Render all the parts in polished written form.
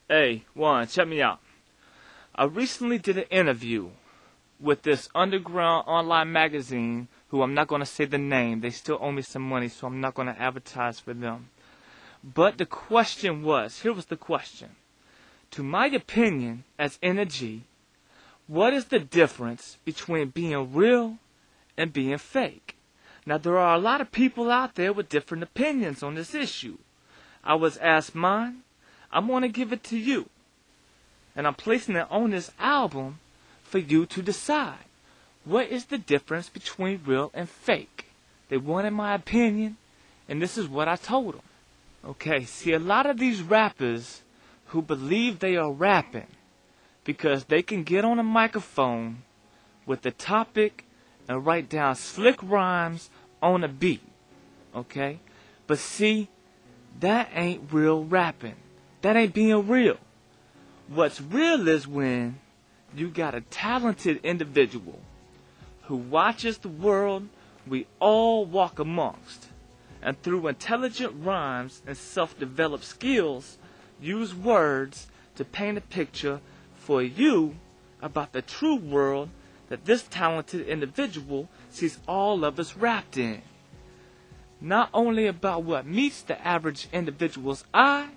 Hey, Juan, check me out. I recently did an interview with this underground online magazine who I'm not going to say the name. They still owe me some money, so I'm not going to advertise for them. But the question was, here was the question. To my opinion, as N.G., what is the difference between being real and being fake? Now, there are a lot of people out there with different opinions on this issue. I was asked mine. I'm going to give it to you. And I'm placing it on this album for you to decide. What is the difference between real and fake? They wanted my opinion, and this is what I told them. Okay, see, a lot of these rappers who believe they are rapping because they can get on a microphone with a topic and write down slick rhymes on a beat. Okay? But see, that ain't real rapping. That ain't being real. What's real is when you got a talented individual who watches the world we all walk amongst, and through intelligent rhymes and self-developed skills, use words to paint a picture for you about the true world that this talented individual sees all of us wrapped in. Not only about what meets the average individual's eye,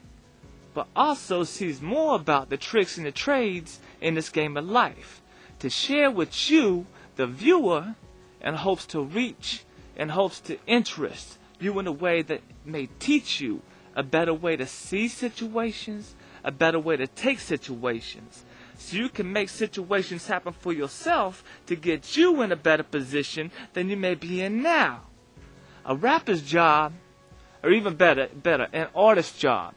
but also sees more about the tricks and the trades in this game of life, to share with you, the viewer, in hopes to reach, in hopes to interest you in a way that may teach you a better way to see situations, a better way to take situations, so you can make situations happen for yourself to get you in a better position than you may be in now. A rapper's job, or even better, an artist's job,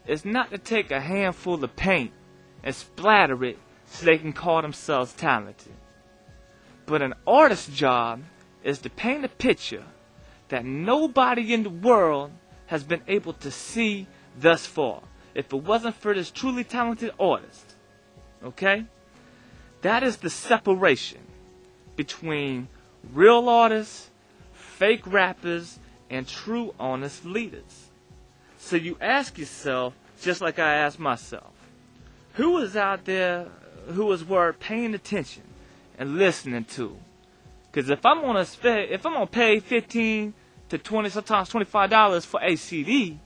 is not to take a handful of paint and splatter it so they can call themselves talented. But an artist's job is to paint a picture that nobody in the world has been able to see thus far, if it wasn't for this truly talented artist. Okay? That is the separation between real artists, fake rappers, and true honest leaders. So you ask yourself, just like I asked myself, who is out there who is worth paying attention and listening to? Because if I'm gonna pay $15 to $20, sometimes $25 for a CD,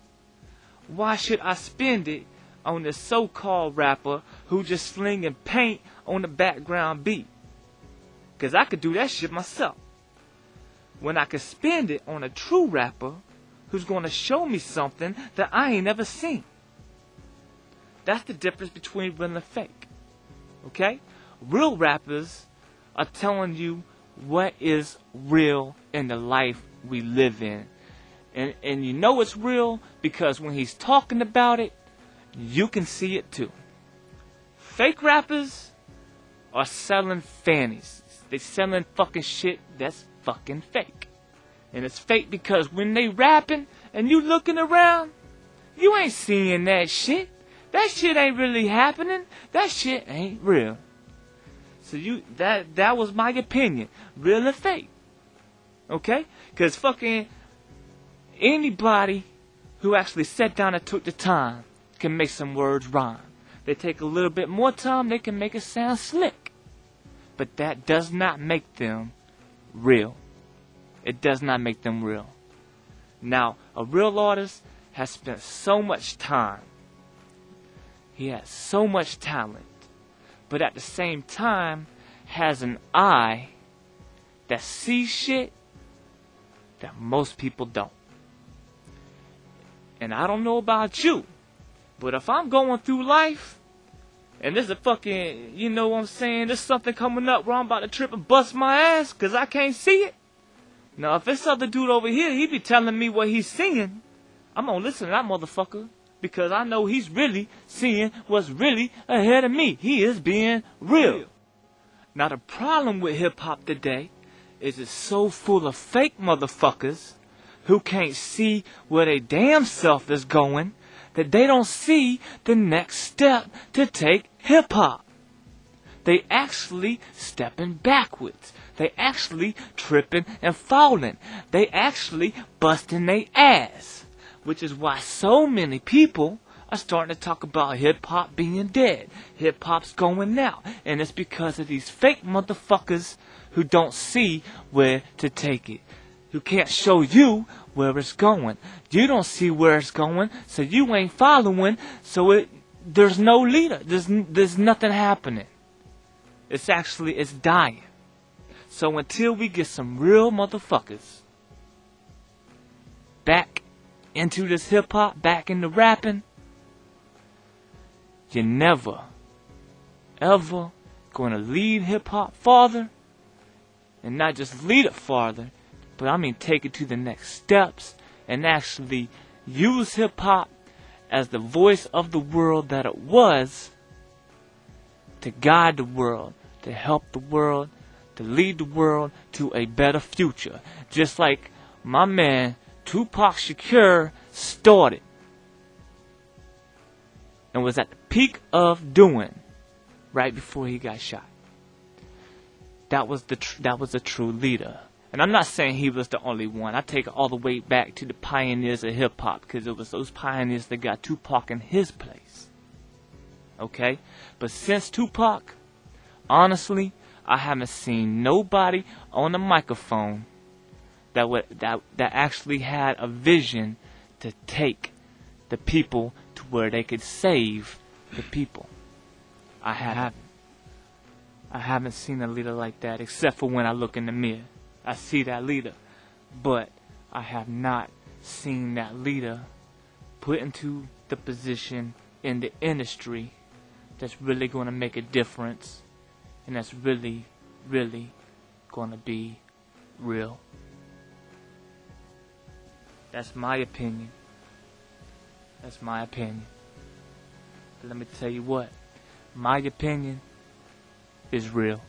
why should I spend it on this so-called rapper who just slinging paint on the background beat? Because I could do that shit myself. When I could spend it on a true rapper who's going to show me something that I ain't never seen. That's the difference between real and fake. Okay? Real rappers are telling you what is real in the life we live in. And you know it's real because when he's talking about it, you can see it too. Fake rappers are selling fannies. They selling fucking shit that's fucking fake. And it's fake because when they rapping and you looking around, you ain't seeing that shit. That shit ain't really happening. That shit ain't real. So that was my opinion. Real and fake. Okay? Because fucking anybody who actually sat down and took the time can make some words rhyme. They take a little bit more time, they can make it sound slick. But that does not make them real. It does not make them real. Now, a real artist has spent so much time. He has so much talent. But at the same time, has an eye that sees shit that most people don't. And I don't know about you, but if I'm going through life, and there's a fucking, you know what I'm saying, there's something coming up where I'm about to trip and bust my ass because I can't see it. Now, if this other dude over here, he be telling me what he's seeing, I'm gonna listen to that motherfucker because I know he's really seeing what's really ahead of me. He is being real. Now, the problem with hip-hop today is it's so full of fake motherfuckers who can't see where they damn self is going that they don't see the next step to take hip-hop. They actually stepping backwards. They actually tripping and falling. They actually busting their ass. Which is why so many people are starting to talk about hip-hop being dead. Hip-hop's going out. And it's because of these fake motherfuckers who don't see where to take it. Who can't show you where it's going. You don't see where it's going, so you ain't following, so there's no leader. There's nothing happening. It's dying. So until we get some real motherfuckers back into this hip-hop, back into rapping, you're never, ever gonna lead hip-hop farther. And not just lead it farther, but I mean take it to the next steps and actually use hip-hop as the voice of the world that it was, to guide the world, to help the world, to lead the world to a better future. Just like my man Tupac Shakur started and was at the peak of doing right before he got shot. That was a true leader. And I'm not saying he was the only one. I take it all the way back to the pioneers of hip-hop, because it was those pioneers that got Tupac in his place. Okay? But since Tupac, honestly, I haven't seen nobody on the microphone that actually had a vision to take the people to where they could save the people. I haven't seen a leader like that, except for when I look in the mirror. I see that leader, but I have not seen that leader put into the position in the industry that's really going to make a difference, and that's really, really going to be real. That's my opinion. That's my opinion. But let me tell you what, my opinion is real.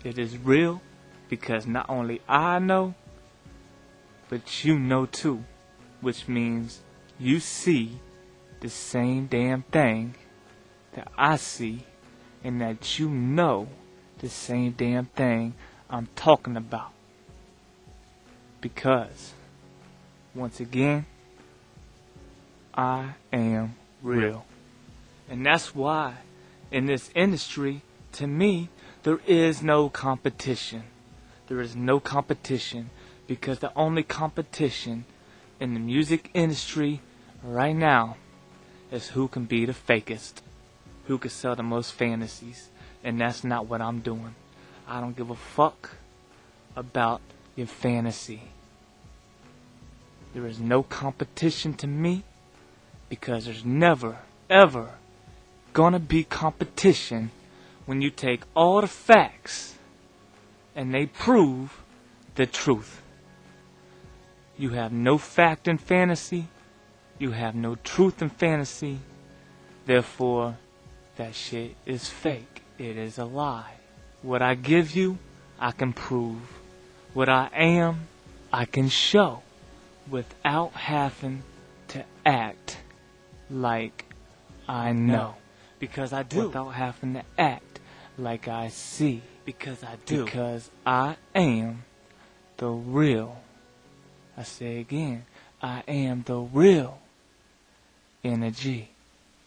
It is real because not only I know, but you know too, which means you see the same damn thing that I see, and that you know the same damn thing I'm talking about. Because, once again, I am real. And that's why, in this industry, to me, there is no competition. There is no competition, because the only competition in the music industry right now is who can be the fakest, who can sell the most fantasies, and that's not what I'm doing. I don't give a fuck about your fantasy. There is no competition to me, because there's never, ever gonna be competition when you take all the facts and they prove the truth. You have no fact in fantasy. You have no truth in fantasy. Therefore, that shit is fake. It is a lie. What I give you, I can prove. What I am, I can show, without having to act like I know. Because I do. Without having to act like I see. Because I do. Because I am the real. I say again, I am the real energy.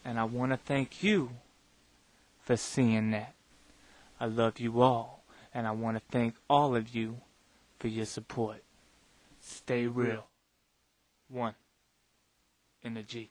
And I want to thank you for seeing that. I love you all, and I want to thank all of you for your support. Stay real. One. Energy.